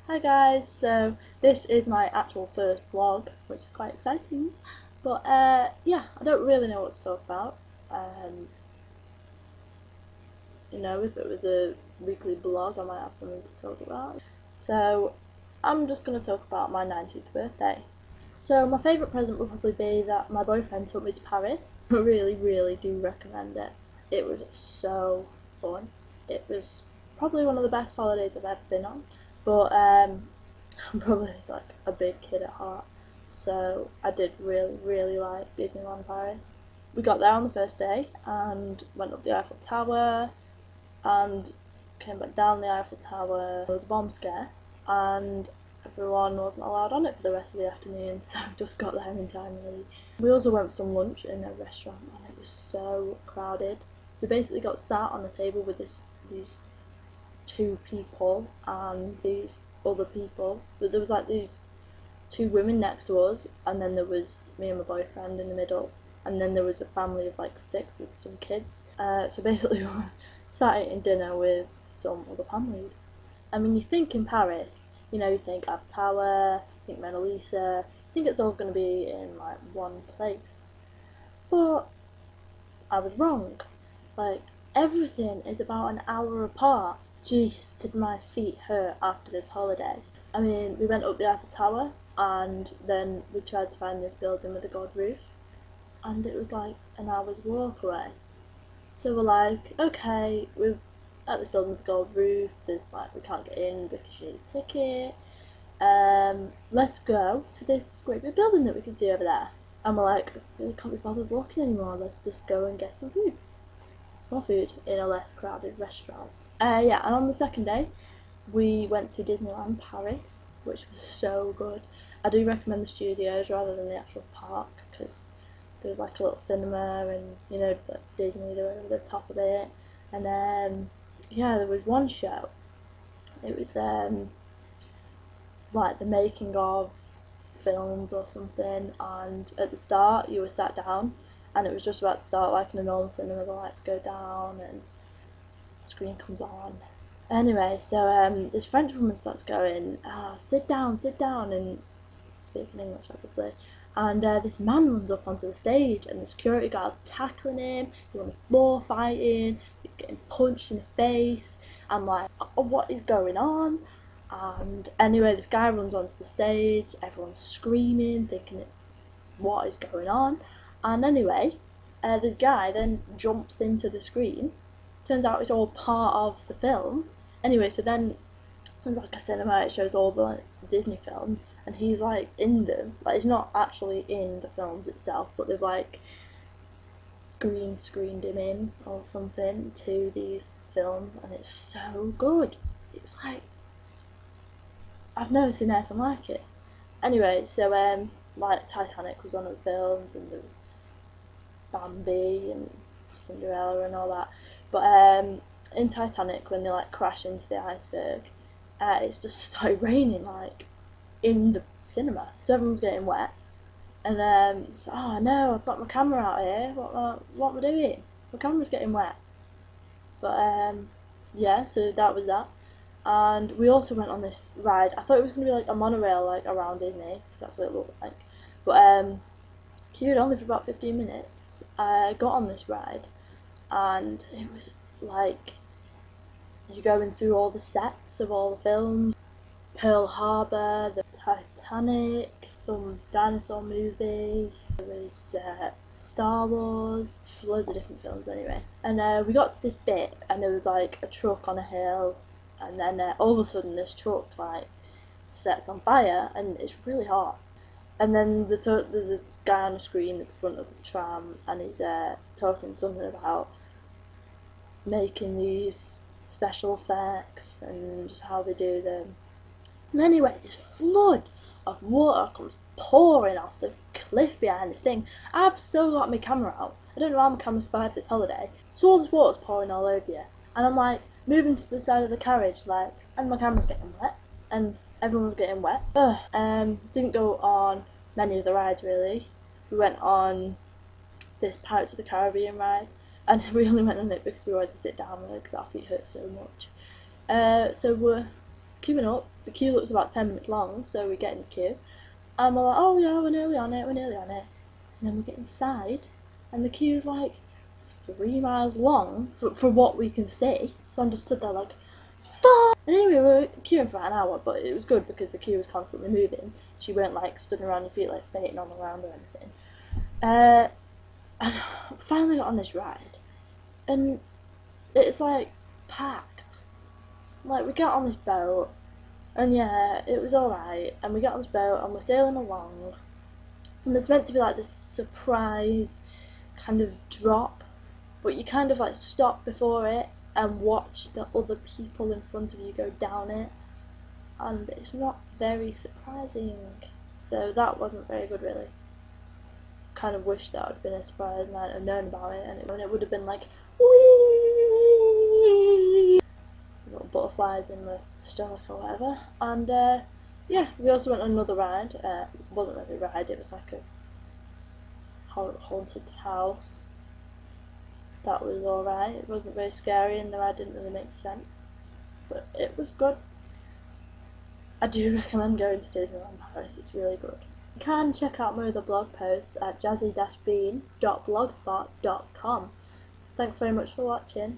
Hi guys, so this is my actual first vlog, which is quite exciting, but yeah, I don't really know what to talk about. Um, if it was a weekly blog I might have something to talk about. So I'm just going to talk about my 19th birthday. So my favourite present would probably be that my boyfriend took me to Paris. I really do recommend it. It was so fun. It was probably one of the best holidays I've ever been on, but I'm probably like a big kid at heart, so I did really like Disneyland Paris. We got there on the first day and went up the Eiffel Tower and came back down the Eiffel Tower. There was a bomb scare and everyone wasn't allowed on it for the rest of the afternoon, so just got there in time really. We also went for some lunch in a restaurant and it was so crowded. We basically got sat on a table with these two people and these other people. But there was like these two women next to us, and then there was me and my boyfriend in the middle, and then there was a family of like six with some kids. So basically, we were sat eating dinner with some other families. I mean, you think in Paris, you think Eiffel Tower, you think Mona Lisa, you think it's all going to be in like one place. But I was wrong. Like, everything is about an hour apart. Jeez, did my feet hurt after this holiday. I mean, we went up the Eiffel Tower and then we tried to find this building with a gold roof, and it was like an hour's walk away. So we're like, okay, we're at this building with a gold roof, there's like, we can't get in because you need a ticket. Let's go to this great big building that we can see over there. And we're like, really can't be bothered walking anymore, let's just go and get some food. More food in a less crowded restaurant. Yeah, and on the second day, we went to Disneyland Paris, which was so good. I do recommend the studios rather than the actual park because there was like a little cinema and Disney, they were over the top of it. And yeah, there was one show. It was like the making of films or something, and at the start you were sat down and it was just about to start like in a normal cinema, the lights go down and the screen comes on. Anyway, so this French woman starts going, sit down, and speaking English obviously. And this man runs up onto the stage, and the security guard's tackling him. He's on the floor fighting, he's getting punched in the face. I'm like, oh, what is going on? And anyway, this guy runs onto the stage. Everyone's screaming, thinking it's what is going on. And anyway, this guy then jumps into the screen. Turns out it's all part of the film. Anyway, so then it's like a cinema, it shows all the Disney films, and he's like in them. Like, he's not actually in the films itself, but they've like green screened him in or something to these films, and it's so good. It's like, I've never seen anything like it. Anyway, so like Titanic was one of the films, and there was Bambi and Cinderella and all that. But in Titanic, when they like crash into the iceberg, it's just started raining like in the cinema, so everyone's getting wet. And so, oh no, I've got my camera out here. What we're doing? My camera's getting wet. But yeah, so that was that. And we also went on this ride. I thought it was gonna be like a monorail, like around Disney, because that's what it looked like. But queued only for about 15 minutes. I got on this ride, and it was like you're going through all the sets of all the films. Pearl Harbor, the Titanic, some dinosaur movie, there was Star Wars, loads of different films anyway. And we got to this bit and there was like a truck on a hill, and then all of a sudden this truck like sets on fire and it's really hot. And then there's a guy on the screen at the front of the tram, and he's talking something about making these special effects and how they do them. And anyway, this flood of water comes pouring off the cliff behind this thing. I've still got my camera out. I don't know how my camera survived this holiday. So all this water's pouring all over you. And I'm like moving to the side of the carriage, like, and my camera's getting wet. And everyone's getting wet. Didn't go on many of the rides really. We went on this Pirates of the Caribbean ride, and we only went on it because we wanted to sit down really because our feet hurt so much. So we're queuing up the queue looks about 10 minutes long, so we get in the queue, and we're like, oh yeah, we're nearly on it, and then we get inside, and the queue's like 3 miles long for what we can see. So I'm just stood there like, fuck! And anyway, we were queuing for about an hour, but it was good because the queue was constantly moving, so you weren't like stood around your feet like fainting on the ground or anything. And finally got on this ride, and it's like packed. Like, we got on this boat, and yeah, it was alright, and we got on this boat and we're sailing along, and there's meant to be like this surprise kind of drop, but you kind of like stop before it and watch the other people in front of you go down it, and it's not very surprising, so that wasn't very good really. Kind of wish that would have been a surprise and I'd have known about it, and it would have been like, whee! Little butterflies in the stomach or whatever. And yeah, we also went on another ride. It wasn't really a ride, it was like a haunted house. That was alright. It wasn't very scary and the ride didn't really make sense, but it was good. I do recommend going to Disneyland Paris, it's really good. You can check out my other blog posts at jazzy-bean.blogspot.com. Thanks very much for watching.